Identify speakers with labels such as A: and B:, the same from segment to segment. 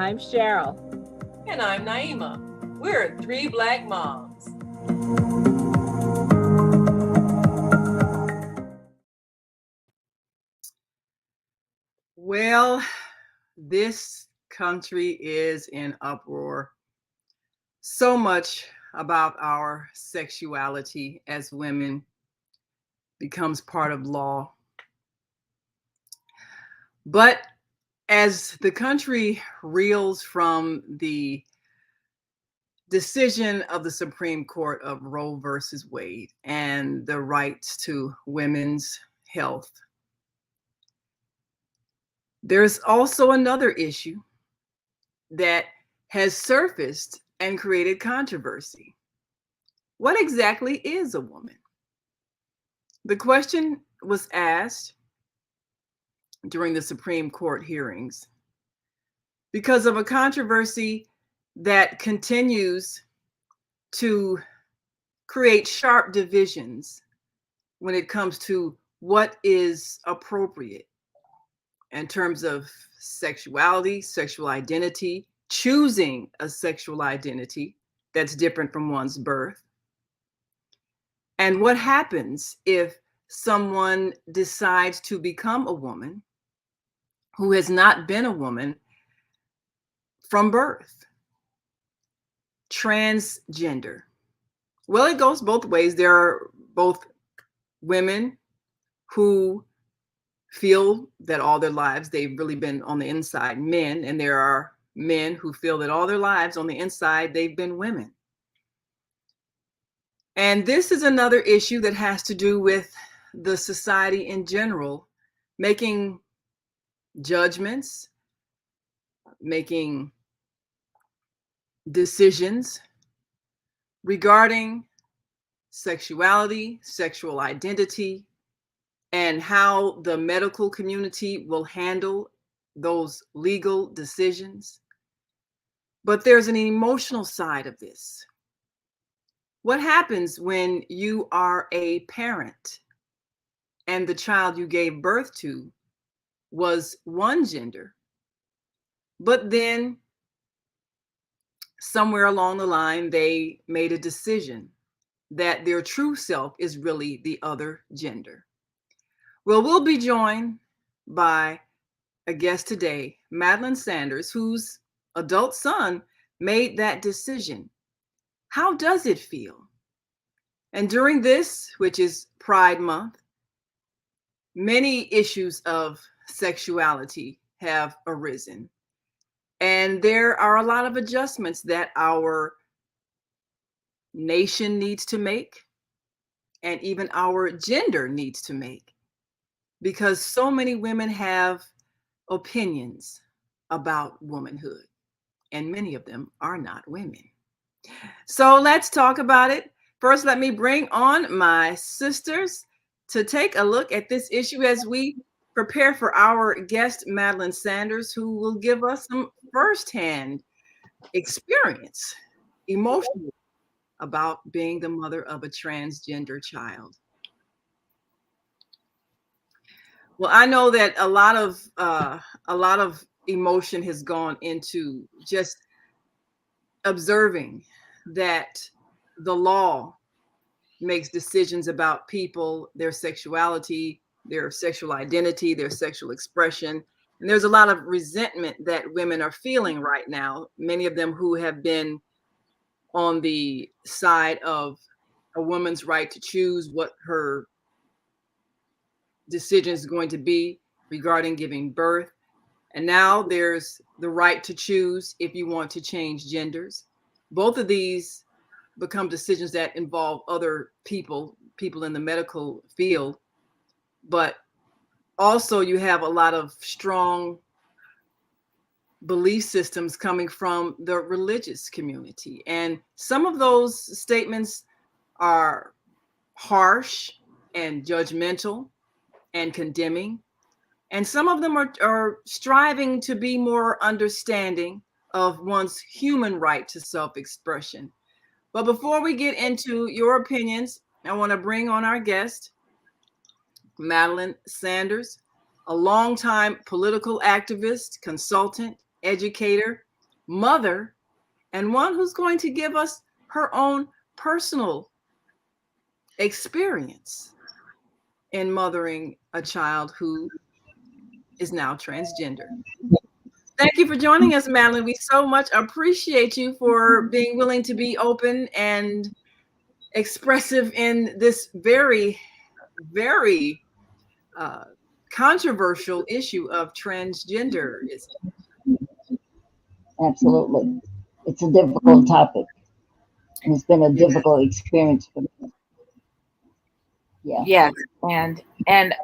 A: I'm Cheryl.
B: And I'm Naima. We're three Black moms.
C: Well, this country is in uproar. So much about our sexuality as women becomes part of law. But as the country reels from the decision of the Supreme Court of Roe versus Wade and the rights to women's health, there's also another issue that has surfaced and created controversy. What exactly is a woman? The question was asked during the Supreme Court hearings because of a controversy that continues to create sharp divisions when it comes to what is appropriate in terms of sexuality, sexual identity, choosing a sexual identity that's different from one's birth. And what happens if someone decides to become a woman who has not been a woman from birth? Transgender. Well, it goes both ways. There are both women who feel that all their lives they've really been on the inside men, and there are men who feel that all their lives on the inside they've been women. And this is another issue that has to do with the society in general making judgments, making decisions regarding sexuality, sexual identity, and how the medical community will handle those legal decisions. But there's an emotional side of this. What happens when you are a parent and the child you gave birth to was one gender, but then somewhere along the line, they made a decision that their true self is really the other gender? Well, we'll be joined by a guest today, Madeline Sanders, whose adult son made that decision. How does it feel? And during this, which is Pride Month, many issues of sexuality have arisen. And there are a lot of adjustments that our nation needs to make, and even our gender needs to make, because so many women have opinions about womanhood, and many of them are not women. So let's talk about it. First, let me bring on my sisters to take a look at this issue as we prepare for our guest, Madeline Sanders, who will give us some firsthand experience, emotional, about being the mother of a transgender child. Well, I know that a lot of emotion has gone into just observing that the law makes decisions about people, their sexuality, their sexual identity, their sexual expression. And there's a lot of resentment that women are feeling right now, many of them who have been on the side of a woman's right to choose what her decision is going to be regarding giving birth. And now there's the right to choose if you want to change genders. Both of these become decisions that involve other people in the medical field. But also you have a lot of strong belief systems coming from the religious community. And some of those statements are harsh and judgmental and condemning. And some of them are striving to be more understanding of one's human right to self-expression. But before we get into your opinions, I want to bring on our guest, Madeline Sanders, a longtime political activist, consultant, educator, mother, and one who's going to give us her own personal experience in mothering a child who is now transgender. Thank you for joining us, Madeline. We so much appreciate you for being willing to be open and expressive in this very, very uh, controversial issue of transgenderism.
A: Absolutely. It's a difficult topic. And it's been a
C: It is.
A: difficult experience for me. Yeah.
D: Yes, and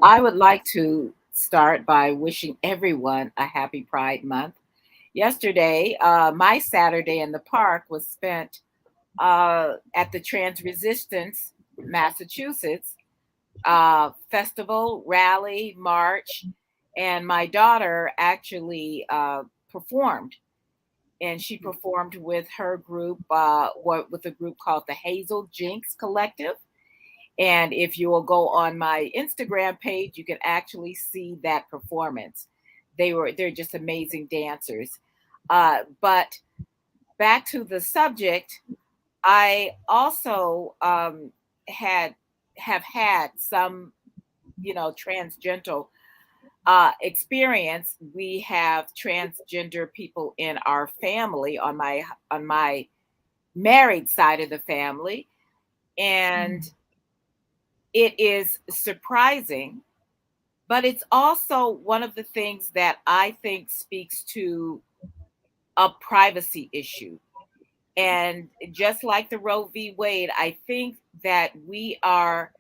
D: I would like to start by wishing everyone a happy Pride Month. Yesterday, my Saturday in the park was spent at the Trans Resistance Massachusetts festival, rally, march, and my daughter actually performed. And she performed with her group, with a group called the Hazel Jinx Collective. And if you will go on my Instagram page, you can actually see that performance. They're just amazing dancers. But back to the subject, I also had have had some, transgender experience. We have transgender people in our family on my married side of the family, and it is surprising, but it's also one of the things that I think speaks to a privacy issue. And just like the Roe v. Wade, I think that we are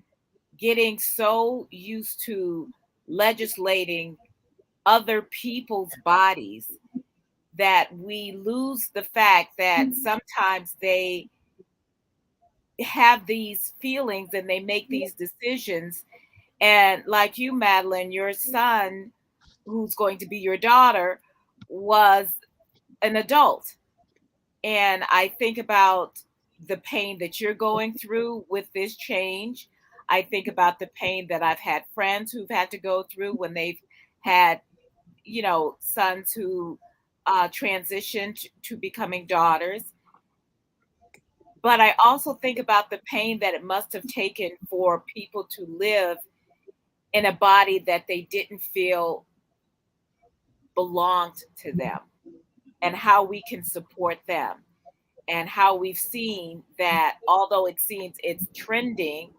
D: getting so used to legislating other people's bodies that we lose the fact that sometimes they have these feelings and they make these decisions. And like you, Madeline, your son, who's going to be your daughter, was an adult. And I think about the pain that you're going through with this change. I think about the pain that I've had friends who've had to go through when they've had, sons who transitioned to becoming daughters. But I also think about the pain that it must have taken for people to live in a body that they didn't feel belonged to them, and how we can support them, and how we've seen that although it seems it's trending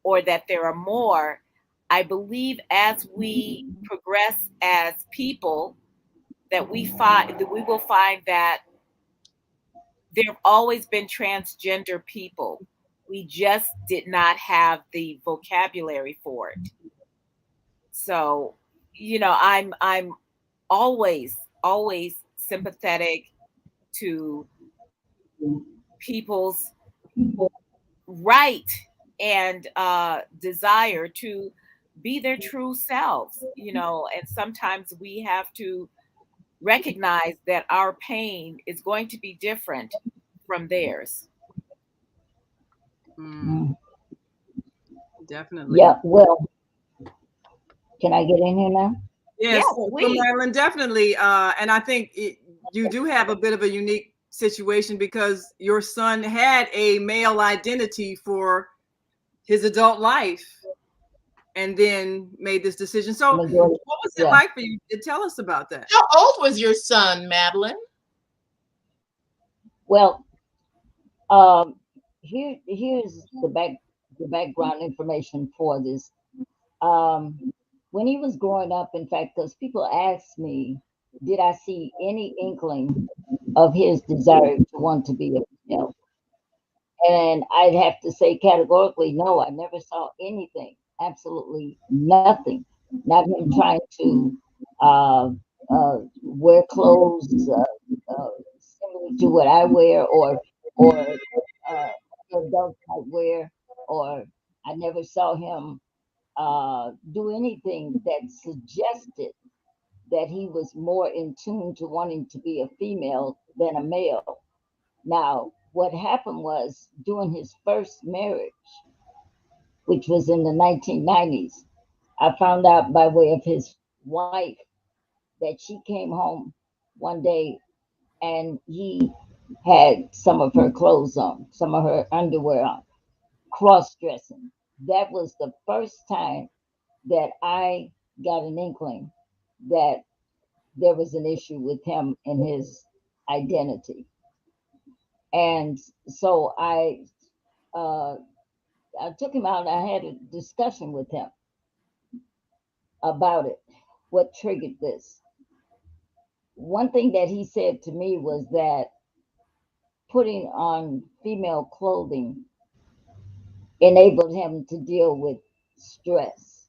D: or that there are more, I believe as we progress as people that we will find that there have always been transgender people. We just did not have the vocabulary for it. So, I'm always sympathetic to people's right and desire to be their true selves, and sometimes we have to recognize that our pain is going to be different from theirs.
C: Mm, definitely.
A: Yeah. Well, can I get in here now?
C: Yes,
D: Yes,
C: so
D: please.
C: Madeline, definitely. And I think you do have a bit of a unique situation because your son had a male identity for his adult life and then made this decision. So,
A: Majority.
C: what was it
A: Yeah.
C: like for you? Tell us about that.
E: How old was your son, Madeline?
A: Well, here's the background information for this. Um, when he was growing up, in fact, because people asked me, did I see any inkling of his desire to want to be a female? And I'd have to say categorically, no, I never saw anything, absolutely nothing. Not him trying to uh, wear clothes similar to what I wear, or adult type wear, or I never saw him do anything that suggested that he was more in tune to wanting to be a female than a male. Now, what happened was during his first marriage, which was in the 1990s, I found out by way of his wife that she came home one day and he had some of her clothes on, some of her underwear on, cross dressing. That was the first time that I got an inkling that there was an issue with him and his identity. And so uh, I took him out and I had a discussion with him about it. What triggered this? One thing that he said to me was that putting on female clothing enabled him to deal with stress.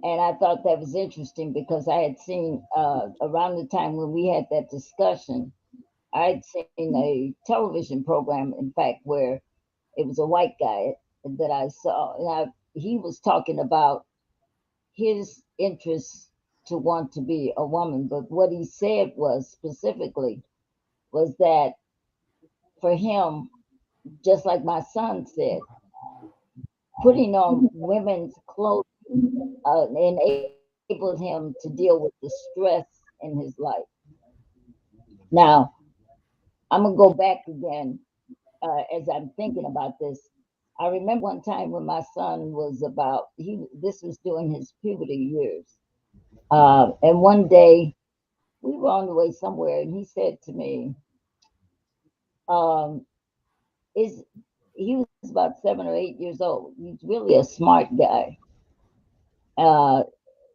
A: And I thought that was interesting because I had seen around the time when we had that discussion, I had seen a television program, in fact, where it was a white guy that I saw, and he was talking about his interest to want to be a woman. But what he said was specifically was that for him, just like my son said, putting on women's clothes enabled him to deal with the stress in his life. Now, I'm gonna go back again as I'm thinking about this. I remember one time when my son was about he this was during his puberty years, and one day we were on the way somewhere, and he said to me, um, "Is he was about 7 or 8 years old? He's really a smart guy." Uh,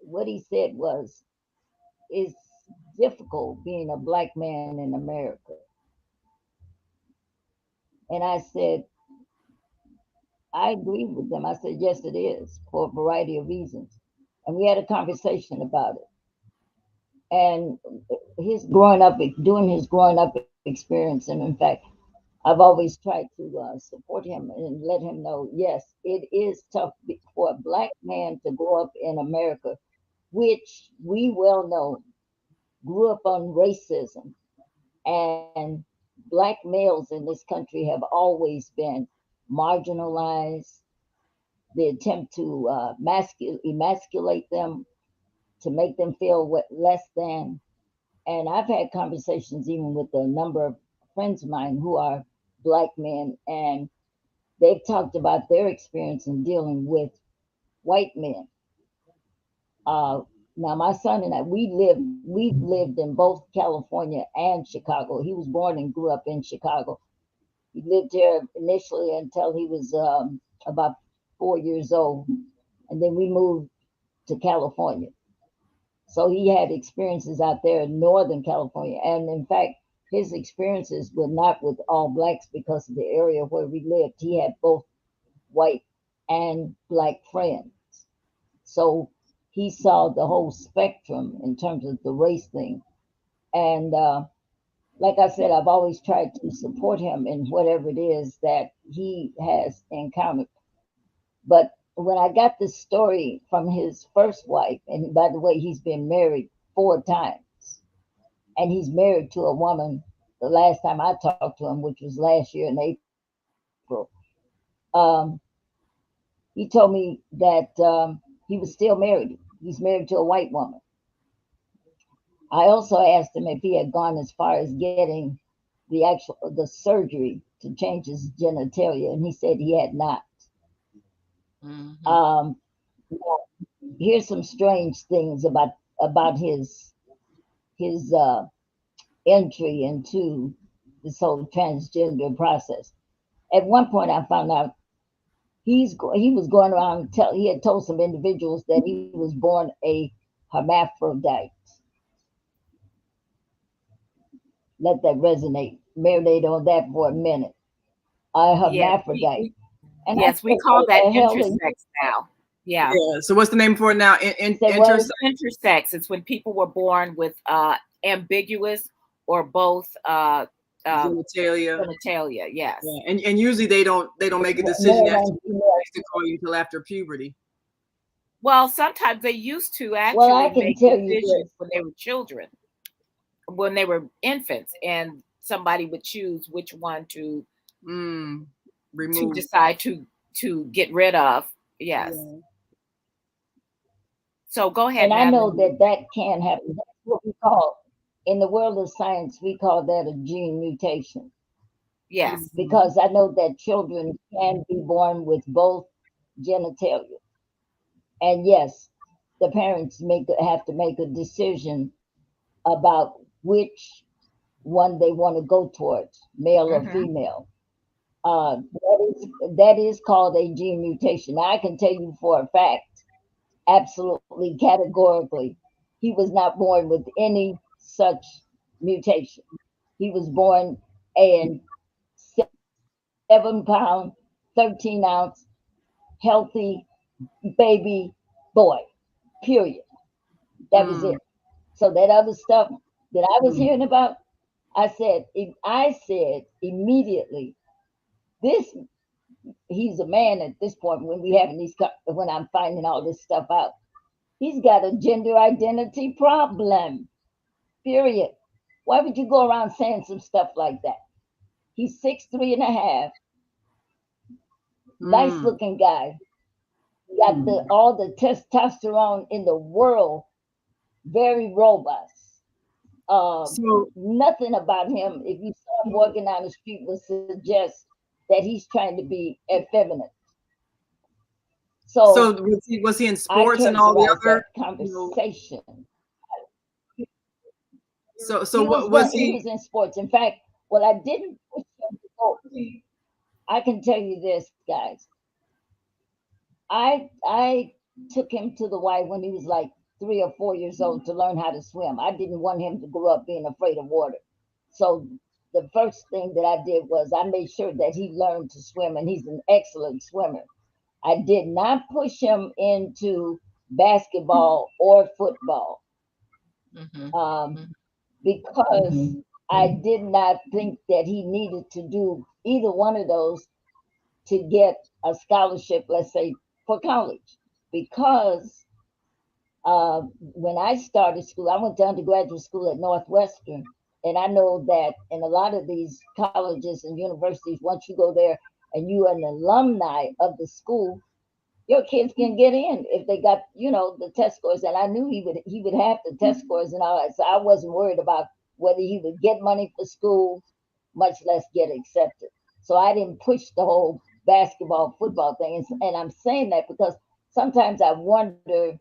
A: what he said was, "It's difficult being a black man in America." And I said, I agreed with them. I said, yes, it is for a variety of reasons. And we had a conversation about it. And his growing up, doing his growing up experience, and in fact, I've always tried to support him and let him know, yes, it is tough for a black man to grow up in America, which we well know grew up on racism. And black males in this country have always been marginalized. The attempt to emasculate them, to make them feel less than. And I've had conversations even with a number of friends of mine who are black men, and they've talked about their experience in dealing with white men. Uh, Now, my son and I, we've lived in both California and Chicago. He was born and grew up in Chicago. He lived here initially until he was about 4 years old, and then we moved to California. So he had experiences out there in Northern California. And in fact, his experiences were not with all blacks because of the area where we lived. He had both white and black friends. So he saw the whole spectrum in terms of the race thing. And like I said, I've always tried to support him in whatever it is that he has encountered. But when I got this story from his first wife, and by the way, he's been married 4 times, and he's married to a woman. The last time I talked to him, which was last year in April, um, he told me that he was still married. He's married to a white woman. I also asked him if he had gone as far as getting the surgery to change his genitalia, and he said he had not.
C: Mhm.
A: Now, here's some strange things about his entry into this whole transgender process. At one point, I found out he was going around he had told some individuals that he was born a hermaphrodite. Let that resonate. Marinate on that for a minute. A
D: Yes,
A: hermaphrodite. And I
D: yes, we
A: said,
D: call
A: what
D: that
A: the hell are you
D: intersex now. Yeah.
C: Yeah. So what's the name for it now?
A: say? What?
D: Intersex. It's when people were born with ambiguous or both
C: Genitalia.
D: genitalia. Yes.
C: Yeah. And usually they don't make a decision
A: Male
C: as
A: and female.
C: to call you until after puberty.
D: Well, sometimes they used to
A: Well, I
D: actually
A: can
D: make
A: tell you
D: decisions
A: this.
D: when they were children, when they were infants, and somebody would choose which one
C: Mm.
D: to
C: Remove.
D: decide to get rid of. Yes.
C: Yeah.
D: So go ahead,
A: And I know
D: Madeline.
A: that that can happen. That's what we call In the world of science, we call that a gene mutation
D: Yes.
A: because I know that children can be born with both genitalia. And yes, the parents have to make a decision about which one they want to go towards, male or
D: Mm-hmm.
A: female. That is called a gene mutation. Now, I can tell you for a fact, absolutely categorically, he was not born with any such mutation. He was born a 7 pound, 13 ounce, healthy baby boy, period. That was
C: Mm.
A: it. So that other stuff that I was hearing about, I said immediately, this he's a man at this point when when I'm finding all this stuff out. He's got a gender identity problem. Period. Why would you go around saying some stuff like that? He's 6'3" and a half, nice
C: Mm.
A: looking guy, got all the testosterone in the world, very robust.
C: So,
A: Nothing about him, if you saw him walking down the street, would suggest that he's trying to be effeminate.
C: so
A: So
C: was he in
A: I
C: sports and all the
A: characterize
C: other,
A: that
C: you know,
A: conversation.
C: so what
A: He
C: was
A: was in
C: he?
A: sports. In fact, well, I didn't push him to go. I can tell you this, guys. I took him to the Y when he was like 3 or 4 years old to learn how to swim. I didn't want him to grow up being afraid of water. So the first thing that I did was I made sure that he learned to swim, and he's an excellent swimmer. I did not push him into basketball or football
E: Mhm.
A: um,
E: Mhm.
A: because I did not think that he needed to do either one of those to get a scholarship, let's say, for college. Because when I started school, I went to undergraduate school at Northwestern. And I know that in a lot of these colleges and universities, once you go there and you're an alumni of the school, your kids can get in if they got, the test scores. And I knew he would have the test scores and all that. So I wasn't worried about whether he would get money for school, much less get accepted. So I didn't push the whole basketball, football thing. And I'm saying that because sometimes I wonder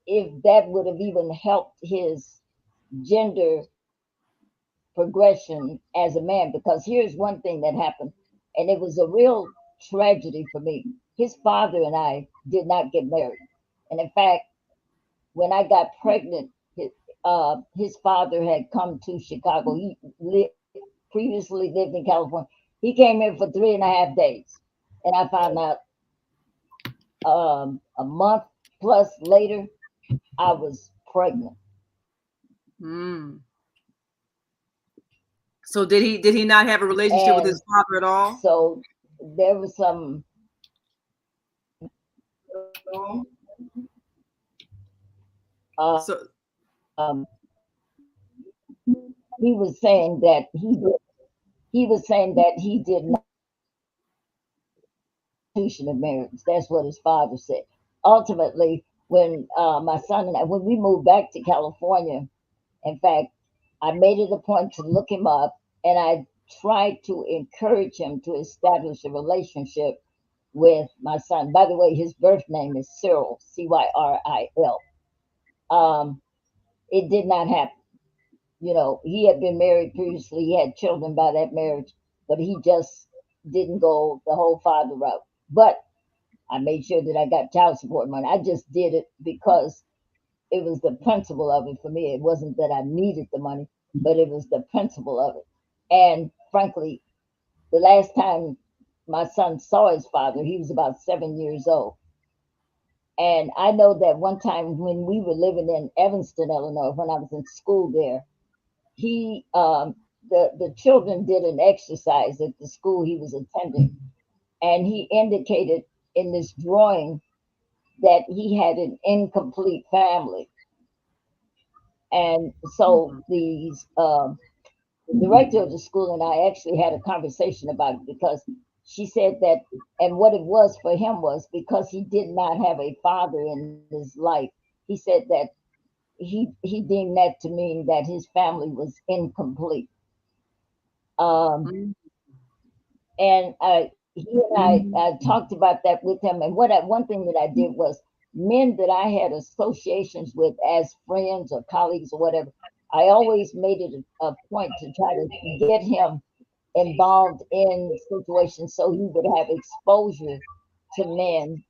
A: if that would have even helped his gender progression as a man. Because here's one thing that happened, and it was a real tragedy for me. His father and I did not get married. And in fact, when I got pregnant, his father had come to Chicago. He previously lived in California. He came here for 3.5 days. And I found out a month plus later, I was pregnant.
C: Mm. So did he not have a relationship with
A: And
C: his father at all?
A: so there was some,
C: So
A: um, he was saying that he did not institution of marriage. That's what his father said. Ultimately, when my son and I, when we moved back to California, in fact, I made it a point to look him up, and I tried to encourage him to establish a relationship with my son. By the way, his birth name is Cyril, Cyril. Um, it did not happen. He had been married previously. He had children by that marriage, but he just didn't go the whole father route. But I made sure that I got child support money. I just did it because it was the principle of it for me. It wasn't that I needed the money, but it was the principle of it. And frankly, the last time my son saw his father, he was about 7 years old. And I know that one time when we were living in Evanston, Illinois, when I was in school there, he the children did an exercise at the school he was attending, and he indicated in this drawing that he had an incomplete family. And so the director of the school and I actually had a conversation about it because she said that, and what it was for him was because he did not have a father in his life. He said that he deemed that to mean that his family was incomplete. Um,
C: Mm.
A: and he and I talked about that with him. And one thing that I did was men that I had associations with as friends or colleagues or whatever. I always made it a point to try to get him involved in situations so he would have exposure to men,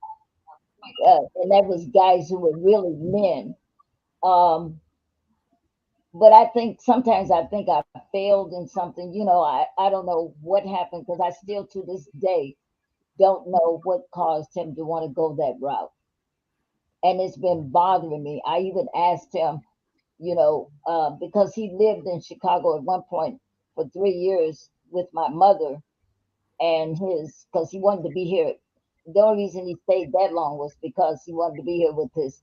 A: and that was guys who were really men. Um, but I think sometimes I think I failed in something. I don't know what happened because I still to this day don't know what caused him to want to go that route. And it's been bothering me. I even asked him, because he lived in Chicago at one point for 3 years with my mother and because he wanted to be here. The only reason he stayed that long was because he wanted to be here with his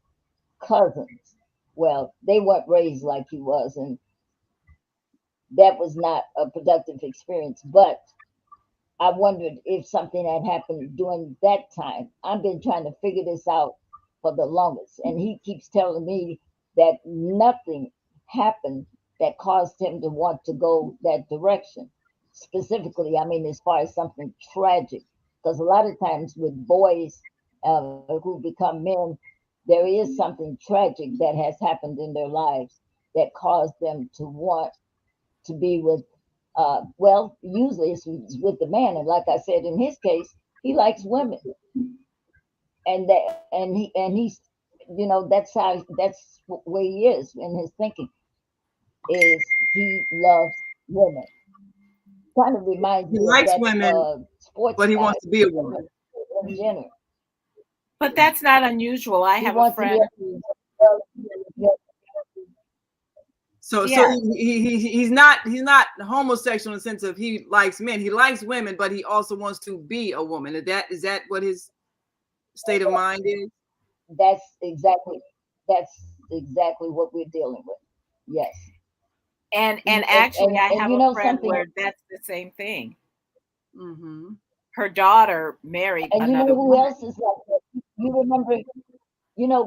A: cousins. Well, they weren't raised like he was, and that was not a productive experience. But I wondered if something had happened during that time. I've been trying to figure this out for the longest, and he keeps telling me that nothing happened that caused him to want to go that direction. Specifically, I mean, as far as something tragic, because a lot of times with boys who become men, there is something tragic that has happened in their lives that caused them to want to be with well, usually it's with the man, and like I said, in his case, he likes women, and he's, that's where he is in his thinking is he loves women. Kind of reminds
C: He
A: me of
C: likes
A: that
C: women,
A: sports
C: but he
A: guy,
C: wants to be a woman.
A: Jenner.
D: But that's not unusual. I
A: He
D: have a
A: wants to be
D: friend who,
C: So
D: yeah,
C: he's not homosexual in the sense of he likes men. He likes women, but he also wants to be a woman. Is that what his state of mind is?
A: that's exactly that's exactly what we're dealing with. Yes.
D: and
A: He,
D: actually I
A: and
D: have
A: you
D: a
A: know
D: friend
A: something,
D: where that's the same thing.
C: Mm-hmm.
D: Her daughter married
A: and you know
D: another
A: who
D: woman.
A: else is like that? You remember,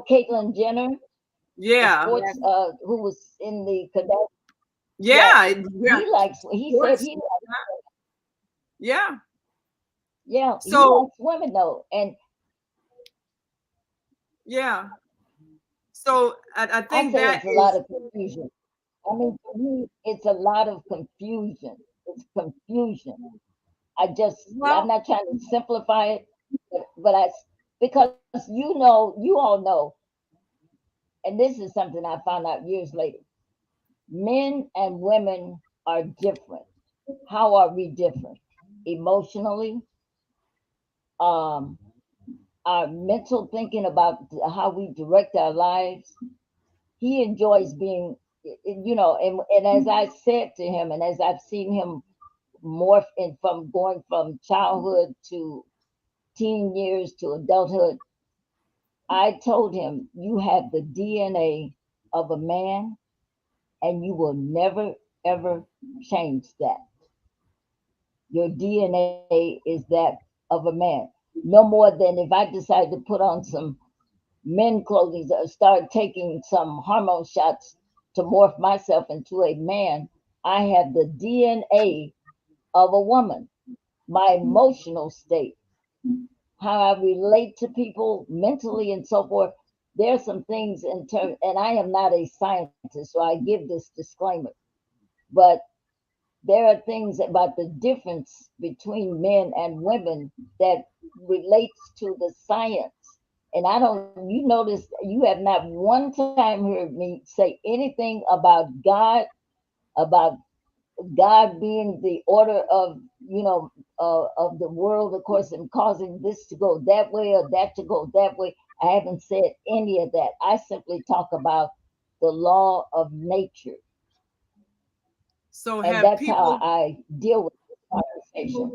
A: Caitlyn Jenner, the
C: Yeah,
D: Yes.
A: sports who was in the cadet. Yeah,
C: yeah.
A: he said
C: Sports.
A: he likes,
C: Yeah.
A: yeah, he
C: So
A: likes women though. And
C: yeah. So I
A: I
C: think
A: say
C: that
A: it's a lot
C: is
A: of confusion. I mean, to me, it's a lot of confusion. It's confusion. I'm
D: Well,
A: not trying to simplify it, but because you all know, and this is something I found out years later. Men and women are different. How are we different? Emotionally, um, our mental thinking about how we direct our lives. He enjoys being, and as I said to him, and as I've seen him morph in from going from childhood to teen years to adulthood, I told him, you have the DNA of a man, and you will never, ever change that. Your DNA is that of a man. No more than if I decide to put on some men clothing or start taking some hormone shots to morph myself into a man, I have the DNA of a woman. My emotional state, how I relate to people mentally and so forth. There are some things in terms, and I am not a scientist, so I give this disclaimer, but there are things about the difference between men and women that relates to the science. And I don't, you notice, you have not one time heard me say anything about God being the order of, of the world, of course, and causing this to go that way or that to go that way. I haven't said any of that. I simply talk about the law of nature,
C: so
A: and
C: have
A: that's how
C: people.
A: I deal with this conversation.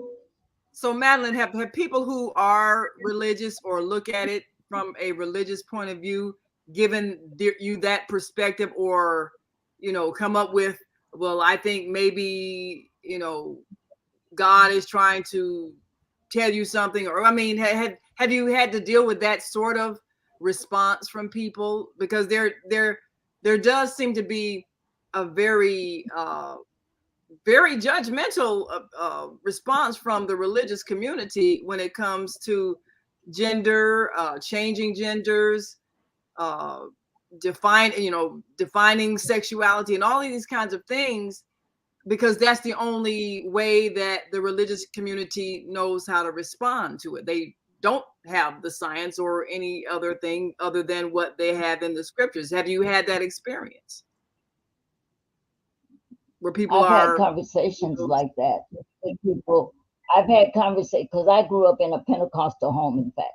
C: So Madeline, have people who are religious or look at it from a religious point of view given you that perspective, or come up with, well, I think maybe God is trying to tell you something, or I mean, have you had to deal with that sort of response from people because they're there does seem to be a very very judgmental response from the religious community when it comes to gender, changing genders, uh, defining sexuality and all of these kinds of things, because that's the only way that the religious community knows how to respond to it. They don't have the science or any other thing other than what they have in the scriptures. Have you had that experience where people
A: I've had
C: are,
A: conversations like that with people. I've had conversations because I grew up in a Pentecostal home, in fact.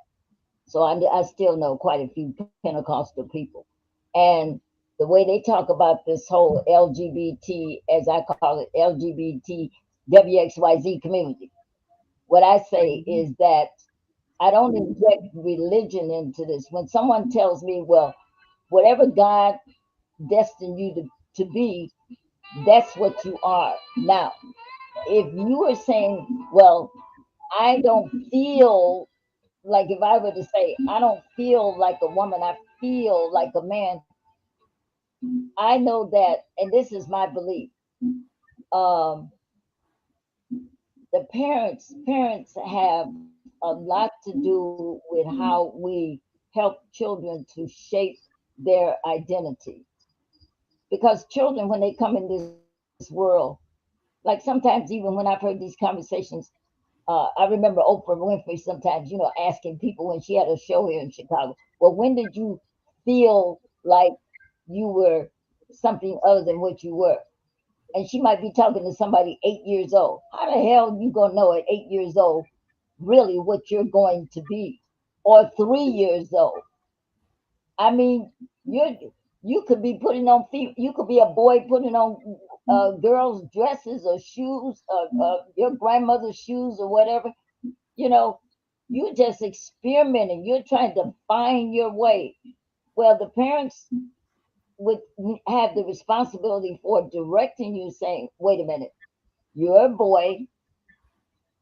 A: So I still know quite a few Pentecostal people. And the way they talk about this whole LGBT, as I call it, LGBT WXYZ community, what I say is that I don't inject religion into this. When someone tells me, well, whatever God destined you to be, that's what you are. Now, if you are saying, well, I don't feel like, if I were to say, I don't feel like a woman, I feel like a man, I know that, and this is my belief. Um, the parents have a lot to do with how we help children to shape their identity. Because children, when they come in this world, like sometimes even when I've heard these conversations, I remember Oprah Winfrey sometimes, asking people when she had a show here in Chicago, well, when did you feel like you were something other than what you were? And she might be talking to somebody 8 years old. How the hell you gonna know at 8 years old really what you're going to be? Or 3 years old? I mean, you could be putting on you could be a boy putting on girls' dresses or shoes, your grandmother's shoes or whatever. You know, you're just experimenting. You're trying to find your way. Well, the parents would have the responsibility for directing you, saying, "Wait a minute, you're a boy,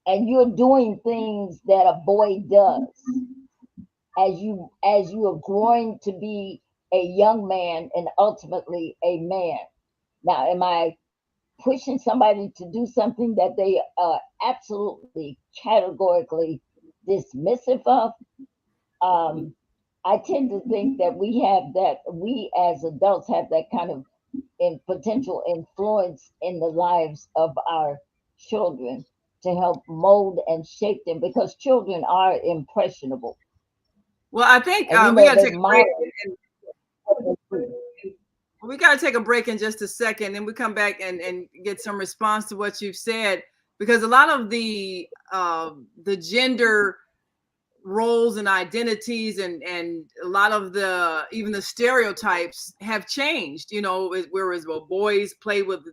A: and you're doing things that a boy does. As you are growing to be a young man and ultimately a man. Now, am I pushing somebody to do something that they are absolutely categorically dismissive of? Um, I tend to think that we as adults have that kind of potential influence in the lives of our children to help mold and shape them, because children are impressionable.
C: well, I think
A: And
C: we got to
A: they
C: take a break.
A: model what they see.
C: We got to take a break in just a second, and we come back and get some response to what you've said, because a lot of the gender roles and identities and a lot of the even the stereotypes have changed. Whereas boys play with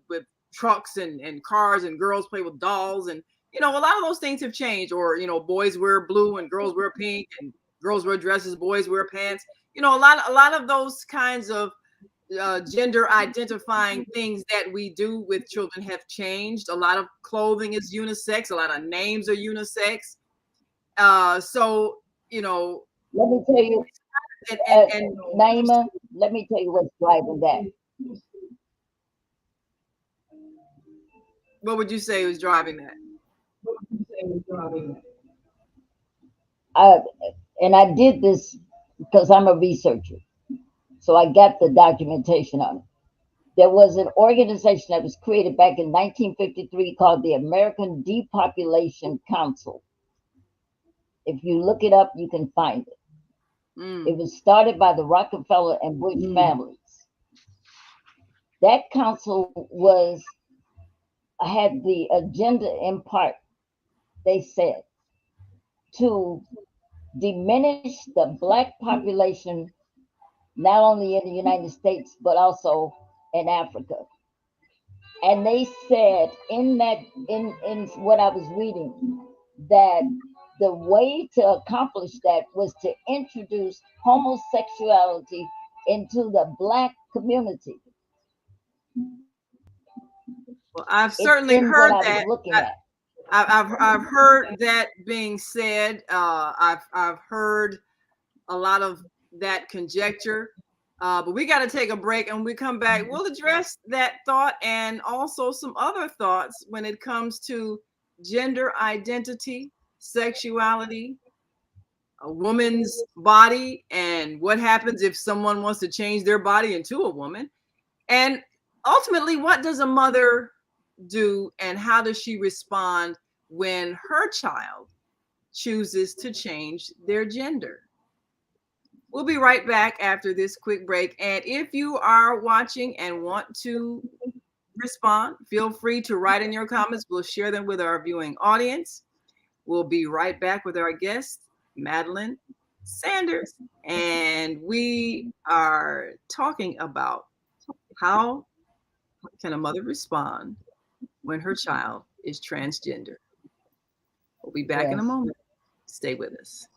C: trucks and cars, and girls play with dolls, and a lot of those things have changed. Or boys wear blue and girls wear pink, and girls wear dresses, boys wear pants. A lot of those kinds of gender identifying things that we do with children have changed. A lot of clothing is unisex, a lot of names are unisex. So
A: Let me tell you,
C: and
A: Naima, let me tell you what's driving that.
C: what would you say was driving that?
A: I, and I did this because I'm a researcher. So I got the documentation on it. There was an organization that was created back in 1953 called the American Depopulation Council. If you look it up, you can find it. It was started by the Rockefeller and Bush families. That council had the agenda in part, they said, to diminish the black population not only in the United States but also in Africa. And they said in what I was reading, that the way to accomplish that was to introduce homosexuality into the black community.
C: Well, I've
A: It's
C: certainly
A: in what
C: heard
A: I was
C: that.
A: looking at.
C: I've heard that being said. I've heard a lot of that conjecture. But we got to take a break, and when we come back, we'll address that thought and also some other thoughts when it comes to gender identity, sexuality, a woman's body, and what happens if someone wants to change their body into a woman. And ultimately, what does a mother do, and how does she respond when her child chooses to change their gender? We'll be right back after this quick break. And if you are watching and want to respond, feel free to write in your comments. We'll share them with our viewing audience. We'll be right back with our guest, Madeline Sanders. And we are talking about how can a mother respond when her child is transgender. We'll be back in a moment. Stay with us.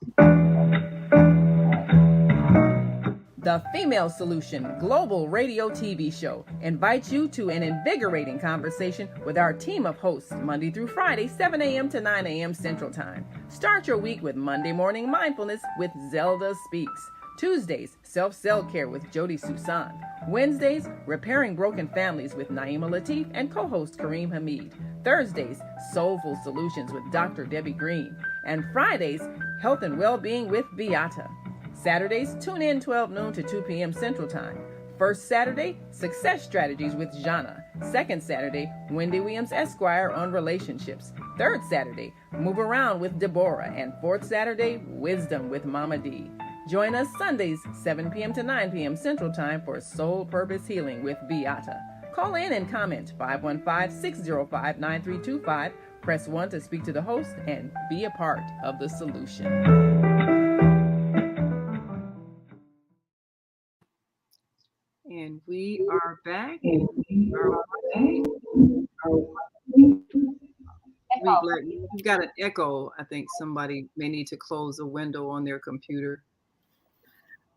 C: The Female Solution Global Radio TV Show invites you to an invigorating conversation with our team of hosts Monday through Friday, 7 a.m. to 9 a.m. Central Time. Start your week with Monday Morning Mindfulness with Zelda Speaks. Tuesdays, Self-Cell Care with Jody Susan. Wednesdays, Repairing Broken Families with Naima Latif and co-host Kareem Hamid. Thursdays, Soulful Solutions with Dr. Debbie Green. And Fridays, Health and Wellbeing with Beata. Saturdays, tune in 12 noon to 2 p.m. Central Time. First Saturday, Success Strategies with Jana. Second Saturday, Wendy Williams Esquire on relationships. Third Saturday, Move Around with Deborah. And fourth Saturday, Wisdom with Mama D. Join us Sundays, 7 p.m. to 9 p.m. Central Time for Soul Purpose Healing with Beata. Call in and comment 515-605-9325. Press 1 to speak to the host and be a part of the solution. And we are back. We've got an echo. I think somebody may need to close a window on their computer.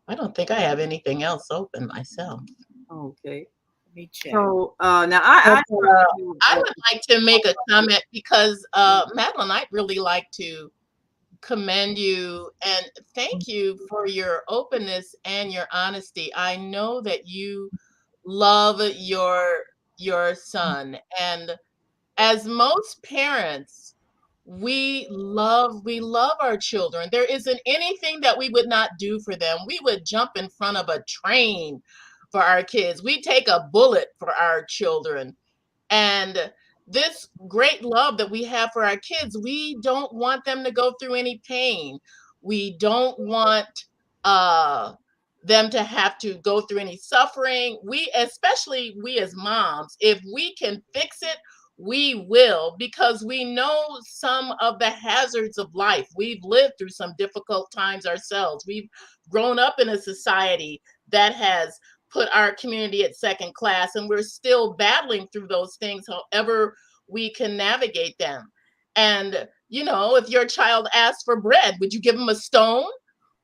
E: I don't think I have anything else open myself.
C: Okay.
D: Let me check.
C: So now I
E: would like to make a comment because Madeline, I'd really like to commend you and thank you for your openness and your honesty. I know that you love your son, and as most parents, we love our children. There isn't anything that we would not do for them. We would jump in front of a train for our kids. We take a bullet for our children. And this great love that we have for our kids, we don't want them to go through any pain. We don't want them to have to go through any suffering. Especially we as moms, if we can fix it, we will, because we know some of the hazards of life. We've lived through some difficult times ourselves. We've grown up in a society that has put our community at second class, and we're still battling through those things, however we can navigate them. And, if your child asks for bread, would you give them a stone?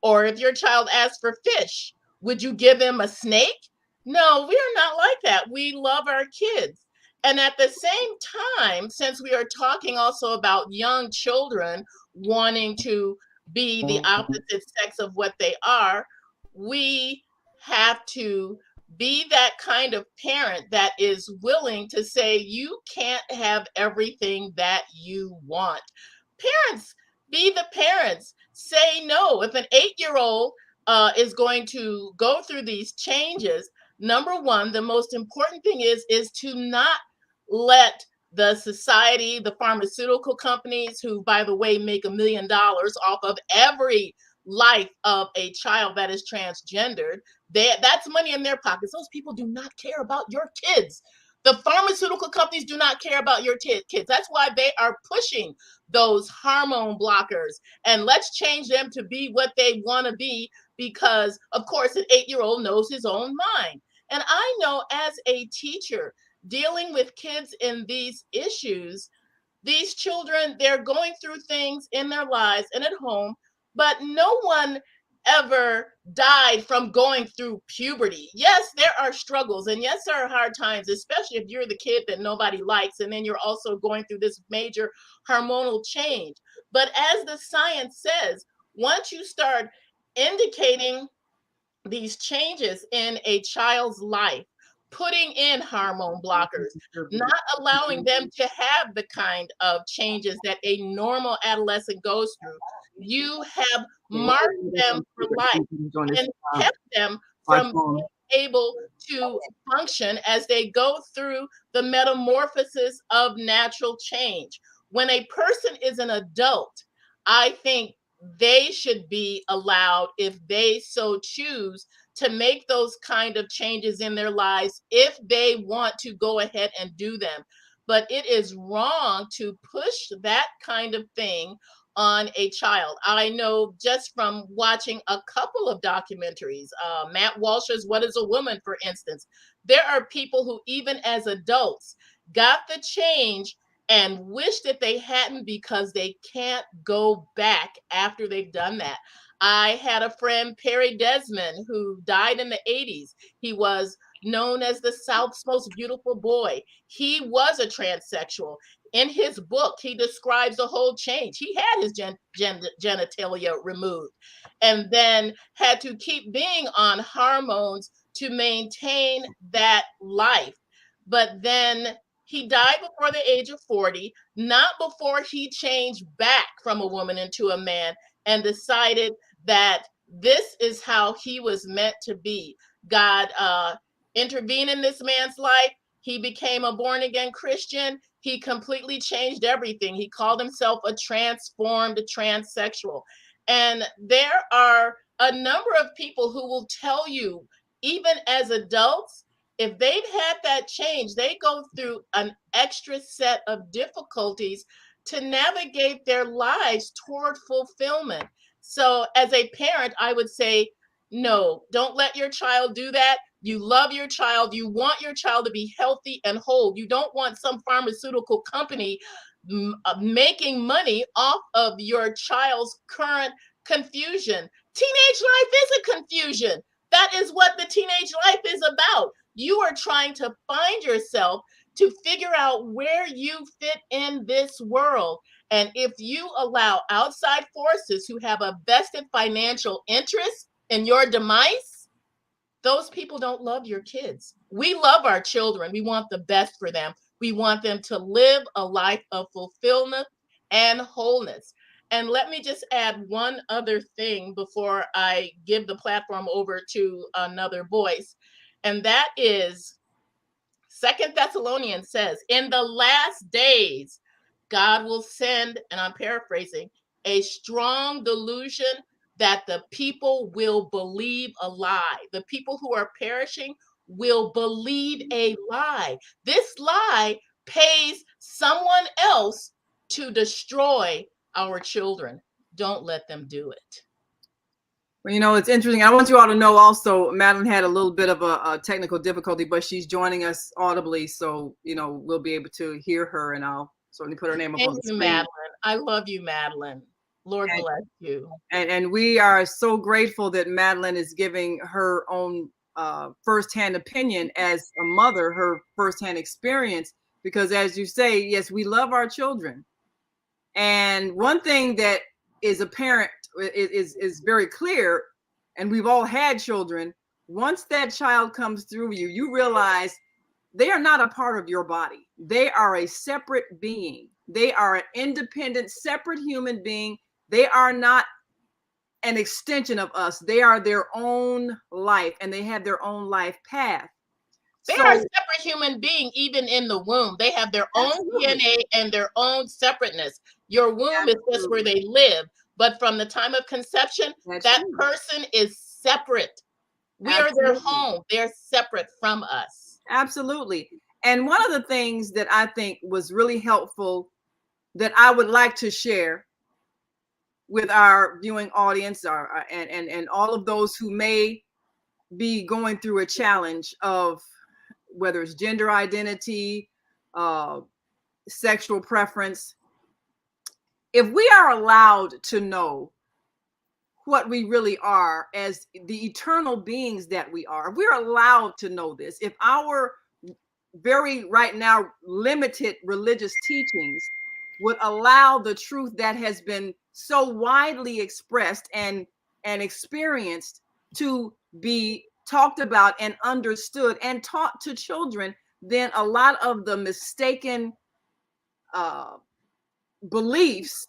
E: Or if your child asks for fish, would you give him a snake? No, we are not like that. We love our kids. And at the same time, since we are talking also about young children wanting to be the opposite sex of what they are, we have to be that kind of parent that is willing to say, you can't have everything that you want. Parents, be the parents. Say no. If an 8-year-old is going to go through these changes, number one, the most important thing is to not let the society, the pharmaceutical companies, who, by the way, make $1 million off of every life of a child that is transgendered, that's money in their pockets. Those people do not care about your kids. The pharmaceutical companies do not care about your kids. That's why they are pushing those hormone blockers. And let's change them to be what they want to be, because, of course, an 8-year-old knows his own mind. And I know as a teacher dealing with kids in these issues, these children, they're going through things in their lives and at home, but no one ever died from going through puberty. Yes, there are struggles, and yes, there are hard times, especially if you're the kid that nobody likes, and then you're also going through this major hormonal change. But as the science says, once you start indicating these changes in a child's life, putting in hormone blockers, not allowing them to have the kind of changes that a normal adolescent goes through, you have marked them for life and kept them from being able to function as they go through the metamorphosis of natural change. When a person is an adult, I think they should be allowed, if they so choose, to make those kind of changes in their lives if they want to go ahead and do them. But it is wrong to push that kind of thing on a child. I know just from watching a couple of documentaries, Matt Walsh's What is a Woman, for instance, there are people who, even as adults, got the change and wish that they hadn't because they can't go back after they've done that. I had a friend, Perry Desmond, who died in the 80s. He was known as the South's most beautiful boy. He was a transsexual. In his book, he describes a whole change. He had his genitalia removed and then had to keep being on hormones to maintain that life. But then he died before the age of 40, not before he changed back from a woman into a man and decided that this is how he was meant to be. God intervened in this man's life. He became a born again Christian. He completely changed everything. He called himself a transformed transsexual. And there are a number of people who will tell you, even as adults, if they've had that change, they go through an extra set of difficulties to navigate their lives toward fulfillment. So, as a parent, I would say, no, don't let your child do that. You love your child. You want your child to be healthy and whole. You don't want some pharmaceutical company making money off of your child's current confusion. Teenage life is a confusion. That is what the teenage life is about. You are trying to find yourself, to figure out where you fit in this world. And if you allow outside forces who have a vested financial interest in your demise, those people don't love your kids. We love our children. We want the best for them. We want them to live a life of fulfillment and wholeness. And let me just add one other thing before I give the platform over to another voice. And that is, Second Thessalonians says, in the last days, God will send, and I'm paraphrasing, a strong delusion that the people will believe a lie. The people who are perishing will believe a lie. This lie pays someone else to destroy our children. Don't let them do it.
C: Well, you know, it's interesting. I want you all to know also, Madeline had a little bit of a technical difficulty, but she's joining us audibly. So, you know, we'll be able to hear her, and I'll certainly put her name up on the screen.
E: Madeline. I love you, Madeline. Lord bless you.
C: And we are so grateful that Madeline is giving her own firsthand opinion as a mother, her firsthand experience, because as you say, yes, we love our children. And one thing that is apparent is very clear, and we've all had children. Once that child comes through you, you realize they are not a part of your body. They are a separate being. They are an independent, separate human being. They are not an extension of us. They are their own life, and they have their own life path.
E: They are a separate human being, even in the womb. They have their own DNA and their own separateness. Your womb is just where they live. But from the time of conception, that person is separate. We are their home. They're separate from us.
C: Absolutely. And one of the things that I think was really helpful that I would like to share with our viewing audience and all of those who may be going through a challenge of whether it's gender identity, sexual preference. If we are allowed to know what we really are as the eternal beings that we are, if we're allowed to know this, if our very right now limited religious teachings would allow the truth that has been so widely expressed and experienced to be talked about and understood and taught to children, then a lot of the mistaken beliefs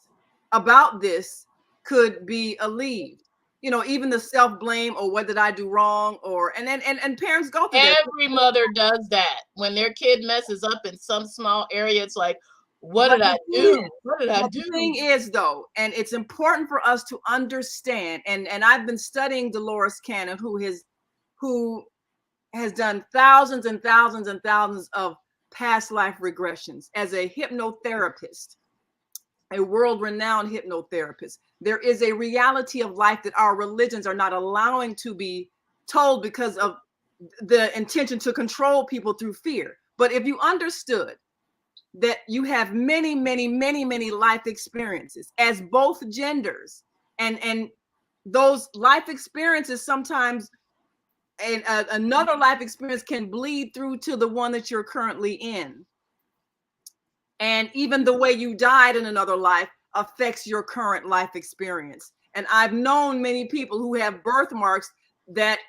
C: about this could be alleviated. You know, even the self-blame, or what did I do wrong, or and parents go through that.
E: Every mother does that. When their kid messes up in some small area, it's like, what
C: But
E: did I do? What did I do?
C: the thing is, though, and it's important for us to understand, and I've been studying Dolores Cannon, who has done thousands and thousands and thousands of past life regressions as a hypnotherapist, a world-renowned hypnotherapist. There is a reality of life that our religions are not allowing to be told because of the intention to control people through fear. But if you understood that you have many, many, many, many life experiences as both genders, and those life experiences sometimes, and another life experience can bleed through to the one that you're currently in. And even the way you died in another life affects your current life experience. And I've known many people who have birthmarks that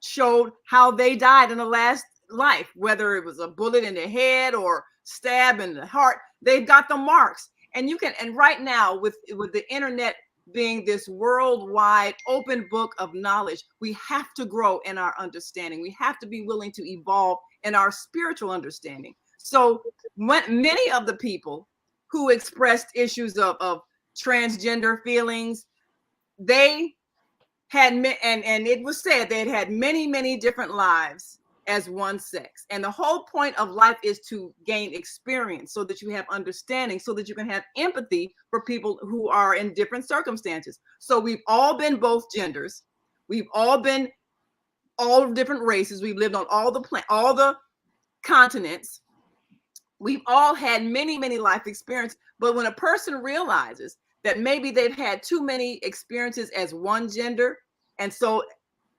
C: showed how they died in the last life, whether it was a bullet in the head or stab in the heart. They've got the marks. And you can, and right now with the internet being this worldwide open book of knowledge, we have to grow in our understanding. We have to be willing to evolve in our spiritual understanding. So many of the people who expressed issues of transgender feelings, they had, and it was said they had many, many different lives as one sex. And the whole point of life is to gain experience so that you have understanding, so that you can have empathy for people who are in different circumstances. So we've all been both genders. We've all been all different races. We've lived on all the continents. We've all had many, many life experiences. But when a person realizes that maybe they've had too many experiences as one gender, and so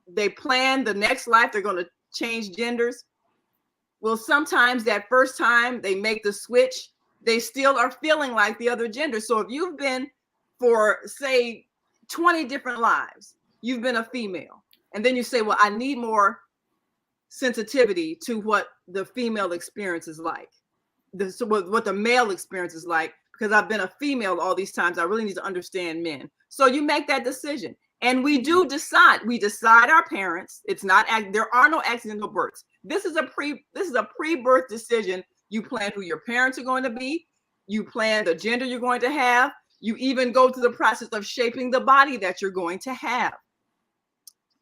C: they plan the next life, they're going to change genders. Well, sometimes that first time they make the switch, they still are feeling like the other gender. So if you've been for, say, 20 different lives, you've been a female, and then you say, well, I need more sensitivity to what the female experience is like. What the male experience is like, because I've been a female all these times. I really need to understand men. So you make that decision. And we do decide. We decide our parents. It's not, there are no accidental births. This is a pre-birth decision. You plan who your parents are going to be. You plan the gender you're going to have. You even go through the process of shaping the body that you're going to have.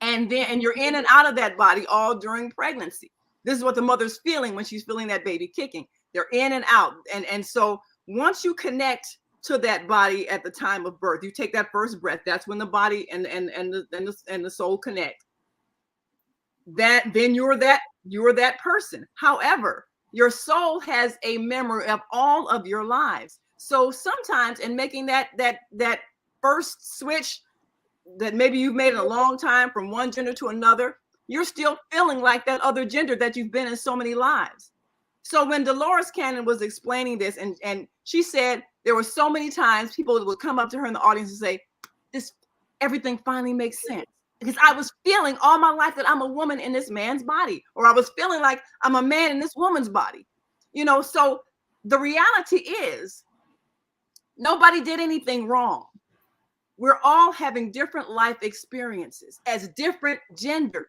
C: And you're in and out of that body all during pregnancy. This is what the mother's feeling when she's feeling that baby kicking. They're in and out. And so once you connect to that body at the time of birth, you take that first breath, that's when the body and the soul connect. Then you're that person. However, your soul has a memory of all of your lives. So sometimes in making that first switch that maybe you've made in a long time from one gender to another, you're still feeling like that other gender that you've been in so many lives. So when Dolores Cannon was explaining this, and she said there were so many times people would come up to her in the audience and say, everything finally makes sense. Because I was feeling all my life that I'm a woman in this man's body, or I was feeling like I'm a man in this woman's body. So the reality is nobody did anything wrong. We're all having different life experiences as different genders.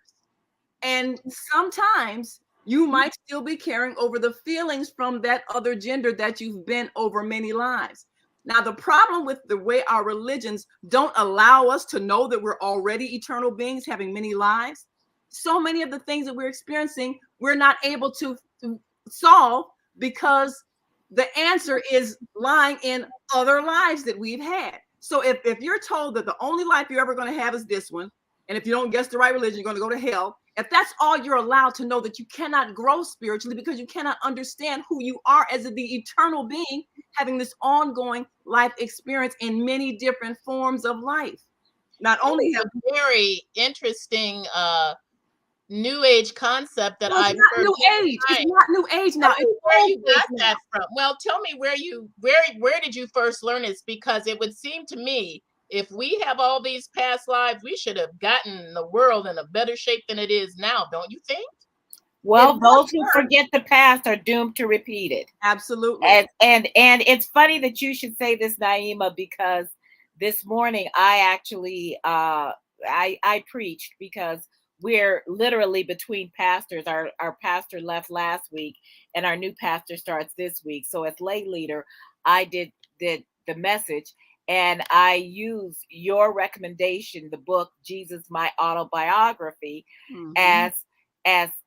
C: And sometimes you might still be carrying over the feelings from that other gender that you've been over many lives. Now, the problem with the way our religions don't allow us to know that we're already eternal beings having many lives, so many of the things that we're experiencing, we're not able to solve because the answer is lying in other lives that we've had. So if you're told that the only life you're ever going to have is this one, and if you don't guess the right religion, you're going to go to hell, if that's all you're allowed to know, that you cannot grow spiritually because you cannot understand who you are as the eternal being having this ongoing life experience in many different forms of life. Not only have
E: a very interesting new age concept that I've heard.
C: New age. It's not new age now. It's
E: where you got that from? Well, tell me where did you first learn this? Because it would seem to me if we have all these past lives, we should have gotten the world in a better shape than it is now, don't you think?
D: Well, those who forget the past are doomed to repeat it.
C: Absolutely.
D: And it's funny that you should say this, Naima, because this morning I actually I preached, because we're literally between pastors. Our pastor left last week and our new pastor starts this week. So as lay leader, I did the message, and I used your recommendation, the book Jesus, My Autobiography, as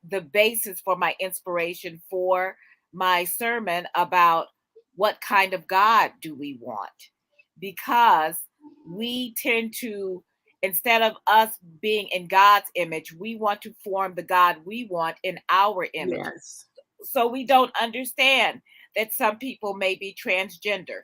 D: the basis for my inspiration for my sermon about what kind of God do we want? Because we tend to, instead of us being in God's image, we want to form the God we want in our image.
C: Yes.
D: So we don't understand that some people may be transgender,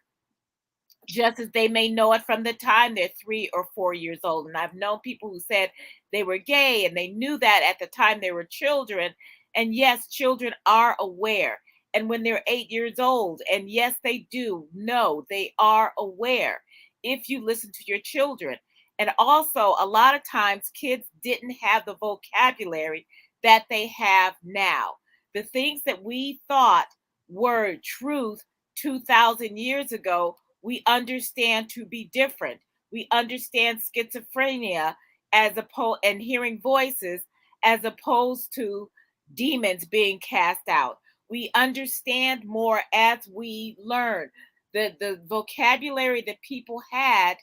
D: just as they may know it from the time they're 3 or 4 years old. And I've known people who said they were gay and they knew that at the time they were children. And yes, children are aware. And when they're 8 years old, and yes, they do know, they are aware if you listen to your children. And also, a lot of times kids didn't have the vocabulary that they have now. The things that we thought were truth 2,000 years ago, we understand to be different. We understand schizophrenia as opposed, and hearing voices, as opposed to demons being cast out. We understand more as we learn. The vocabulary that people had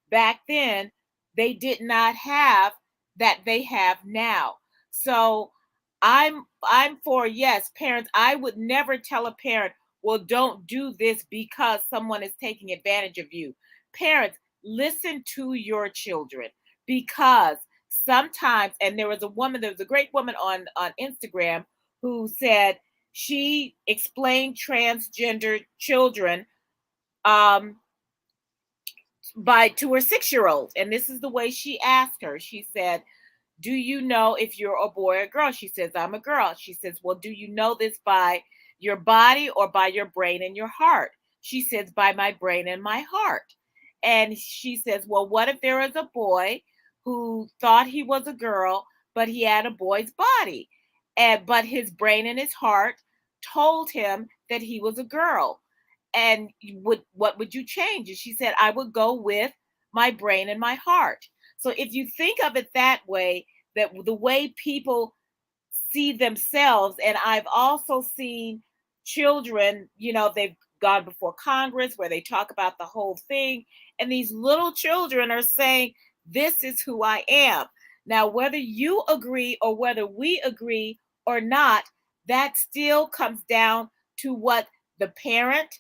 D: back then, they did not have that they have now. So I'm for, yes, parents. I would never tell a parent, well, don't do this because someone is taking advantage of you. Parents, listen to your children, because sometimes, and there was a great woman on Instagram who said she explained transgender children to her 6-year-old. And this is the way she asked her. She said, do you know if you're a boy or girl? She says, I'm a girl. She says, well, do you know this by your body or by your brain and your heart? She says, by my brain and my heart. And she says, well, what if there is a boy who thought he was a girl, but he had a boy's body, but his brain and his heart told him that he was a girl? And what would you change? And she said, I would go with my brain and my heart. So if you think of it that way, that the way people see themselves, and I've also seen children, they've gone before Congress where they talk about the whole thing, and these little children are saying, this is who I am. Now, whether you agree or whether we agree or not, that still comes down to what the parent,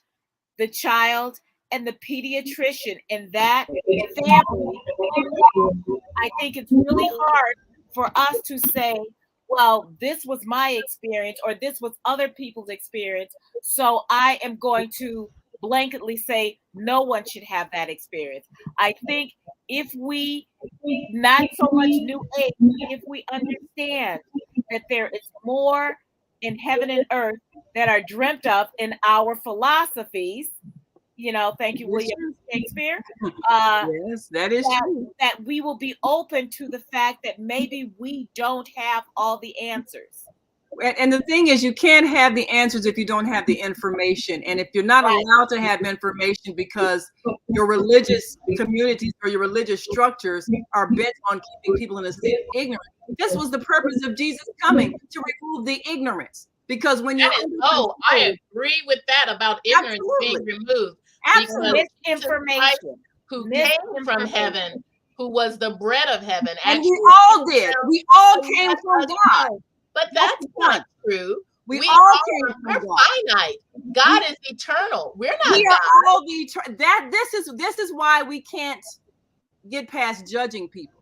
D: the child, and the pediatrician in that family. I think it's really hard for us to say, well, this was my experience or this was other people's experience, so I am going to blanketly say no one should have that experience. I think if we, not so much new age, if we understand that there is more in heaven and earth that are dreamt of in our philosophies, thank you, William Shakespeare.
C: Yes, that is true.
D: That we will be open to the fact that maybe we don't have all the answers.
C: And the thing is, you can't have the answers if you don't have the information. And if you're not allowed to have information because your religious communities or your religious structures are bent on keeping people in a state of ignorance. This was the purpose of Jesus coming, to remove the ignorance. Because when
E: I agree with that about ignorance being removed.
D: Absolutely. Misinformation.
E: Who came from heaven, who was the bread of heaven.
C: And we all did. We all came from God.
E: But that's not true.
C: We all came from
E: God. We're finite. God is eternal. We're not.
C: We
E: God.
C: are all the this is why we can't get past judging people.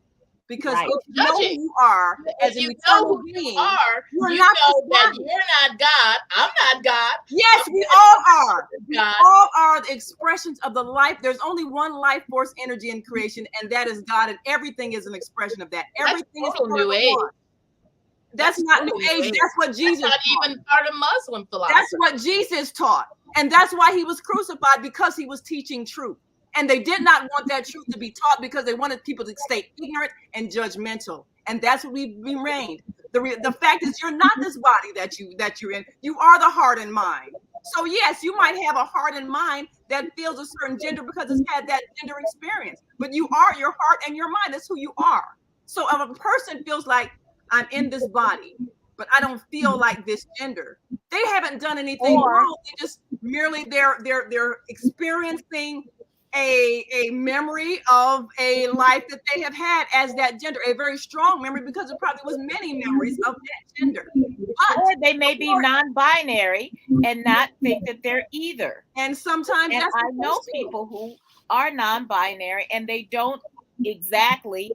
C: Because if you know who you are as an eternal being,
E: you know that you're not God. I'm not God.
C: Yes, we all are. We all are the expressions of the life. There's only one life force energy in creation, and that is God. And everything is an expression of that. Everything is
E: New Age.
C: That's not New Age. That's what Jesus
E: taught. Not even part of Muslim philosophy.
C: That's what Jesus taught. And that's why he was crucified, because he was teaching truth. And they did not want that truth to be taught because they wanted people to stay ignorant and judgmental. And that's what we remained. The fact is, you're not this body that you're in. You are the heart and mind. So yes, you might have a heart and mind that feels a certain gender because it's had that gender experience. But you are your heart and your mind. That's who you are. So if a person feels like I'm in this body, but I don't feel like this gender, they haven't done anything
D: Or
C: wrong. They just merely they're experiencing a memory of a life that they have had as that gender, a very strong memory because it probably was many memories of that gender. But
D: or they may be non-binary and not think that they're either.
C: and sometimes
D: And
C: that's
D: I
C: the
D: know
C: case too.
D: people who are non-binary and they don't exactly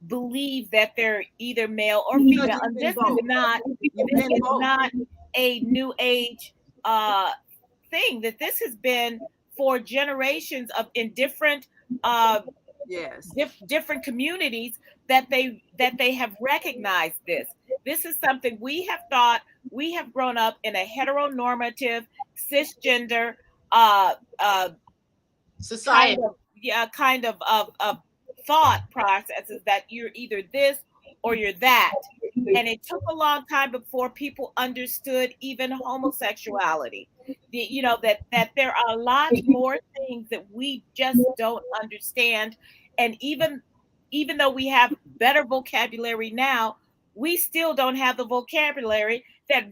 D: believe that they're either male or
C: Because
D: female.
C: you've
D: And
C: been both. You've
D: this
C: been
D: is
C: both.
D: not a new age thing, that this has been for generations of in different
C: Yes.
D: different communities that they have recognized this. This is something we have thought. We have grown up in a heteronormative cisgender uh uh
E: Society.
D: kind of thought processes that you're either this or you're that. And it took a long time before people understood even homosexuality. That there are a lot more things that we just don't understand. And even though we have better vocabulary now, we still don't have the vocabulary that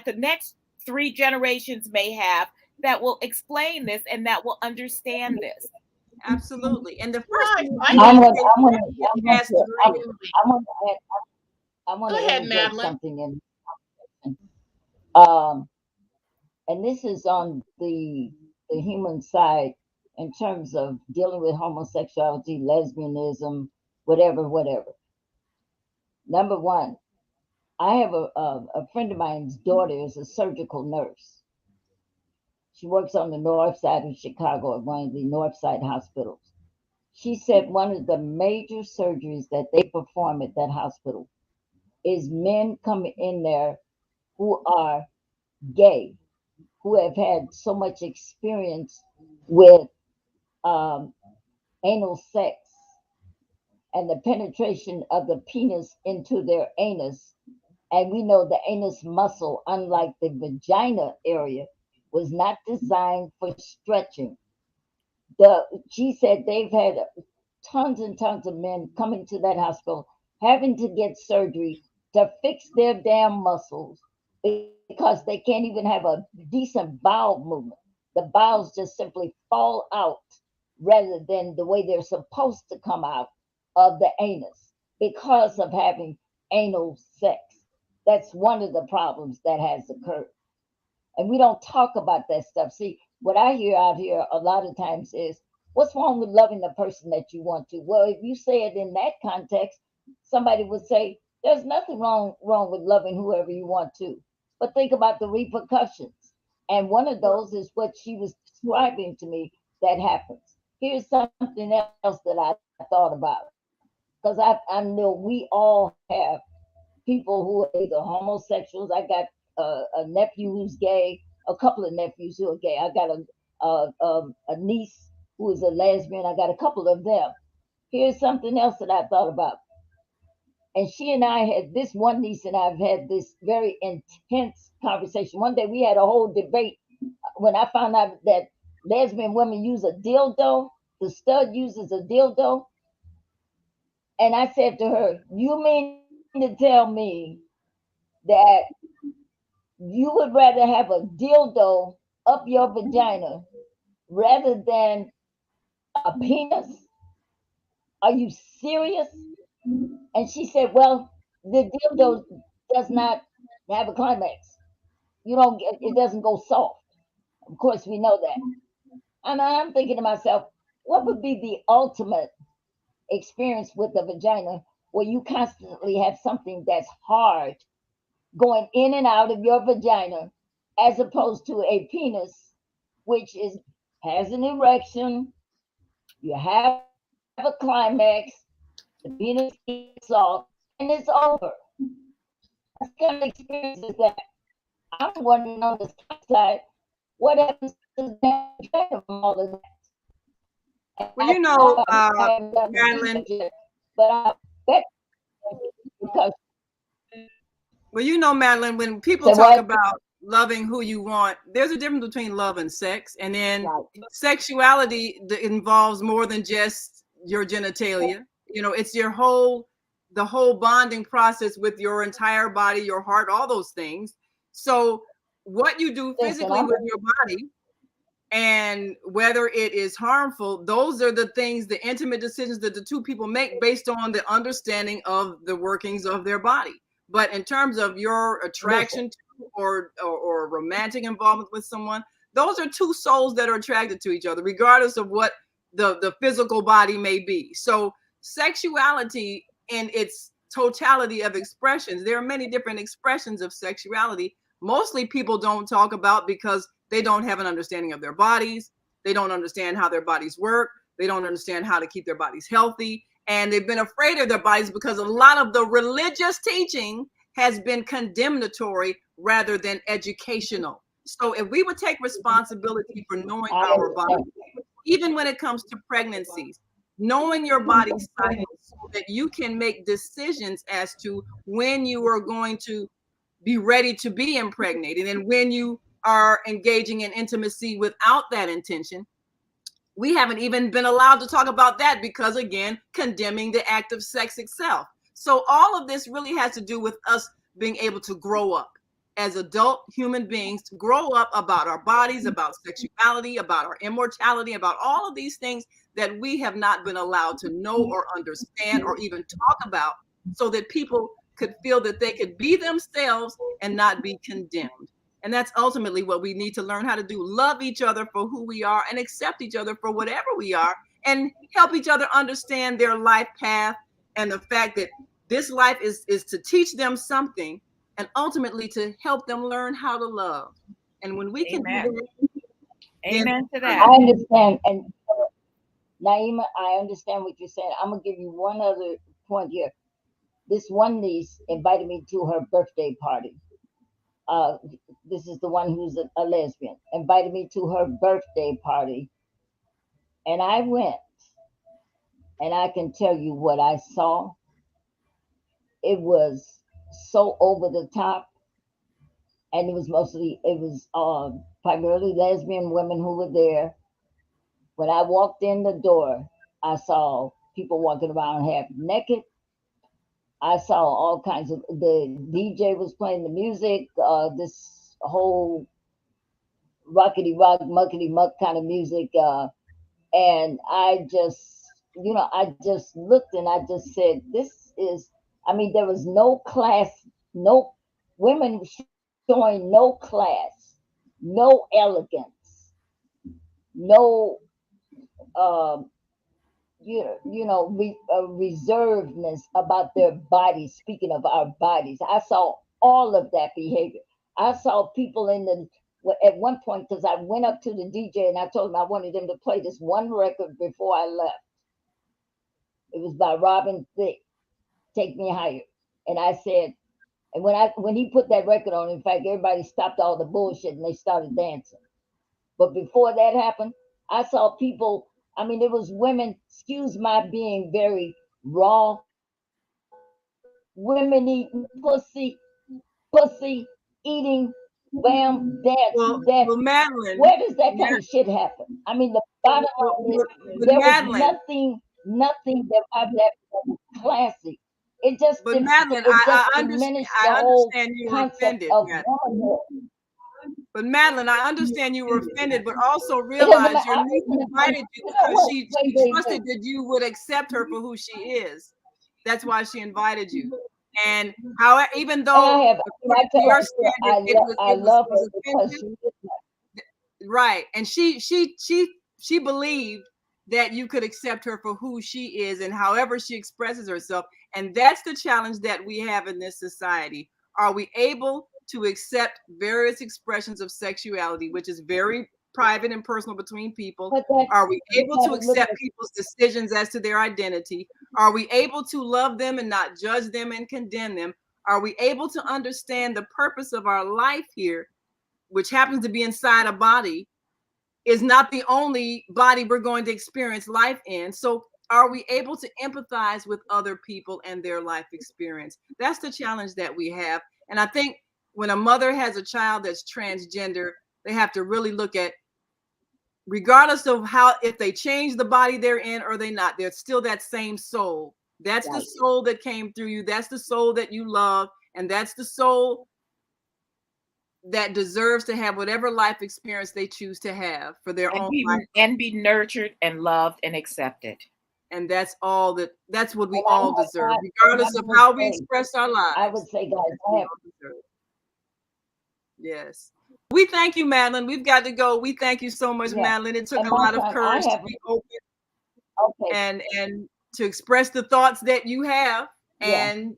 D: the next three generations may have, that will explain this and that will understand this.
C: Absolutely. And the
E: Well,
C: first
E: I
C: thing
E: find
A: I
E: it
A: want, I want,
C: you
A: I want
C: pass
A: to,
C: degree.
A: I want to, I want
E: Go
A: to
E: ahead,
A: interject
E: Madeline.
A: something in. Um, and this is on the human side in terms of dealing with homosexuality, lesbianism, whatever, whatever. Number one, I have a friend of mine's daughter is a surgical nurse. She works on the north side of Chicago at one of the north side hospitals. She said one of the major surgeries that they perform at that hospital is men coming in there who are gay, who have had so much experience with um, anal sex and the penetration of the penis into their anus. And we know the anus muscle, unlike the vagina area, was not designed for stretching. She said they've had tons and tons of men coming to that hospital having to get surgery to fix their damn muscles because they can't even have a decent bowel movement. The bowels just simply fall out rather than the way they're supposed to come out of the anus because of having anal sex. That's one of the problems that has occurred. And we don't talk about that stuff. See, what I hear out here a lot of times is, what's wrong with loving the person that you want to? Well, if you say it in that context, somebody would say, there's nothing wrong with loving whoever you want to. But think about the repercussions. And one of those is what she was describing to me that happens. Here's something else that I thought about. Because I know we all have people who are either homosexuals. I got a nephew who's gay, a couple of nephews who are gay. I got a niece who is a lesbian. I got a couple of them. Here's something else that I thought about. And she and I had this one niece and I've had this very intense conversation. One day we had a whole debate when I found out that lesbian women use a dildo. The stud uses a dildo. And I said to her, you mean to tell me that you would rather have a dildo up your vagina rather than a penis? Are you serious? And she said, well, the dildo does not have a climax. You don't get, it doesn't go soft. Of course, we know that. And I'm thinking to myself, what would be the ultimate experience with the vagina where you constantly have something that's hard going in and out of your vagina as opposed to a penis which is has an erection, you have a climax, the penis gets soft, and it's over. What kind of experience is that? I'm wondering on the side, what happens to the vagina from all of that?
C: Well,
A: I, I haven't done the
C: Madeline,
A: research yet, but I bet because
C: well, Madeline, when people
A: say
C: talk
A: what?
C: about loving who you want, there's a difference between love and sex. And then
A: Right.
C: sexuality involves more than just your genitalia. It's the whole bonding process with your entire body, your heart, all those things. So what you do
A: Listen,
C: physically with your body and whether it is harmful, those are the things, the intimate decisions that the two people make based on the understanding of the workings of their body. But in terms of your
A: listen.
C: attraction to or romantic involvement with someone, those are two souls that are attracted to each other, regardless of what the physical body may be. So sexuality in its totality of expressions, there are many different expressions of sexuality. Mostly people don't talk about because they don't have an understanding of their bodies. They don't understand how their bodies work. They don't understand how to keep their bodies healthy. And they've been afraid of their bodies because a lot of the religious teaching has been condemnatory rather than educational. So if we would take responsibility for knowing
A: I
C: our body,
A: understand.
C: even when it comes to pregnancies, knowing your body's cycle so that you can make decisions as to when you are going to be ready to be impregnated and when you are engaging in intimacy without that intention. We haven't even been allowed to talk about that because, again, condemning the act of sex itself. So all of this really has to do with us being able to grow up as adult human beings, to grow up about our bodies, about sexuality, about our immortality, about all of these things that we have not been allowed to know or understand or even talk about, so that people could feel that they could be themselves and not be condemned. And that's ultimately what we need to learn how to do. Love each other for who we are and accept each other for whatever we are, and help each other understand their life path and the fact that this life is to teach them something and ultimately to help them learn how to love. And when we can do
D: Amen.
C: that, then
D: Amen to
A: I
D: that.
A: understand. And Naima, I understand what you're saying. I'm gonna give you one other point here. This one niece invited me to her birthday party. Uh, this is the one who's a lesbian. Invited me to her birthday party, and I went. And I can tell you what I saw. It was so over the top, and it was primarily lesbian women who were there. When I walked in the door, I saw people walking around half naked. I saw all kinds of the DJ was playing the music, this whole rockety rock, muckety muck kind of music, and I just looked and I just said, "This is." I mean, there was no class, no women showing no class, no elegance, no um, reservedness about their bodies. Speaking of our bodies, I saw all of that behavior. I saw people at one point, because I went up to the DJ and I told him I wanted him to play this one record before I left. It was by Robin Thicke, "Take Me Higher," and I said, and when he put that record on, in fact, everybody stopped all the bullshit and they started dancing. But before that happened, I saw people. I mean, it was women. Excuse my being very raw. Women eating pussy eating, bam, dance.
C: Madeline,
A: Where does that kind of shit happen? I mean, the bottom line is
C: but
A: there was
C: Madeline,
A: nothing about that was classy. It just
C: but Madeline,
A: diminished the
C: I
A: whole
C: understand you were
A: concept
C: offended,
A: of
C: Madeline.
A: womanhood.
C: But Madeline, I understand you were offended, but also
A: It doesn't
C: realize
A: matter.
C: your
A: I
C: niece
A: wasn't offended.
C: invited you
A: You know
C: because
A: what?
C: she
A: Wait.
C: trusted that you would accept her for who she is. That's why she invited you. And how, even
A: And I
C: though
A: have, and I
C: according to
A: tell
C: your
A: her,
C: standard,
A: I love
C: it
A: her
C: was
A: because
C: offensive,
A: she is my.
C: right? And she believed that you could accept her for who she is and however she expresses herself. And that's the challenge that we have in this society. Are we able to accept various expressions of sexuality, which is very private and personal between people?
A: But that
C: Are we
A: you
C: able to
A: gotta look
C: accept
A: at.
C: people's decisions as to their identity? Are we able to love them and not judge them and condemn them? Are we able to understand the purpose of our life here, which happens to be inside a body, is not the only body we're going to experience life in. So are we able to empathize with other people and their life experience? That's the challenge that we have. And I think when a mother has a child that's transgender, they have to really look at, regardless of how, if they change the body they're in or they not, they're still that same soul. That's the soul that came through you. That's the soul that you love. And that's the soul that deserves to have whatever life experience they choose to have for their own life.
D: And be nurtured and loved and accepted.
C: And that's what we all deserve, regardless of how we express our lives.
A: I would say, guys,
C: yes. We thank you, Madeline. We've got to go. We thank you so much, Madeline. It took a lot of courage to be open and to express the thoughts that you have. And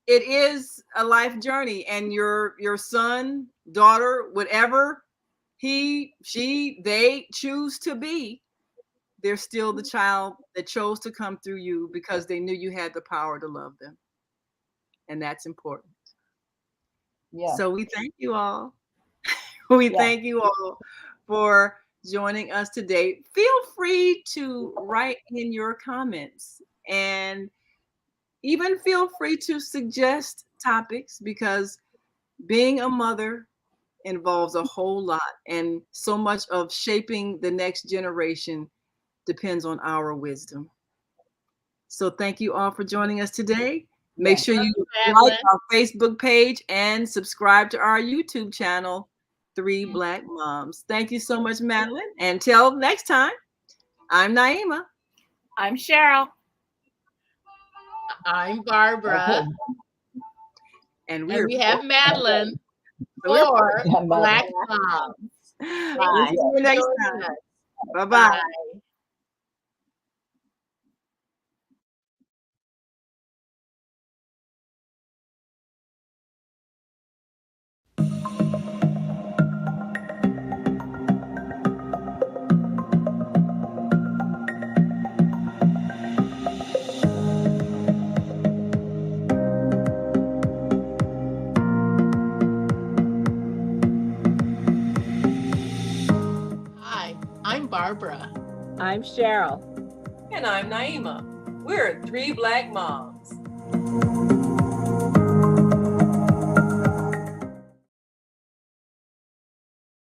C: it is a life journey. And your son, daughter, whatever he, she, they choose to be, they're still the child that chose to come through you because they knew you had the power to love them. And that's important. Yeah. So we thank you all. Thank you all for joining us today. Feel free to write in your comments, and even feel free to suggest topics, because being a mother involves a whole lot, and so much of shaping the next generation depends on our wisdom. So thank you all for joining us today. Make sure you like our Facebook page and subscribe to our YouTube channel, 3 Black Moms. Thank you so much, Madeline. Until next time, I'm Naima.
D: I'm Cheryl.
E: I'm Barbara.
A: Okay.
C: And
E: we have Madeline for Black Moms.
C: Bye. See you next time. Bye-bye.
E: I'm Barbara.
F: I'm Cheryl.
B: And I'm Naima. We're 3 Black Moms.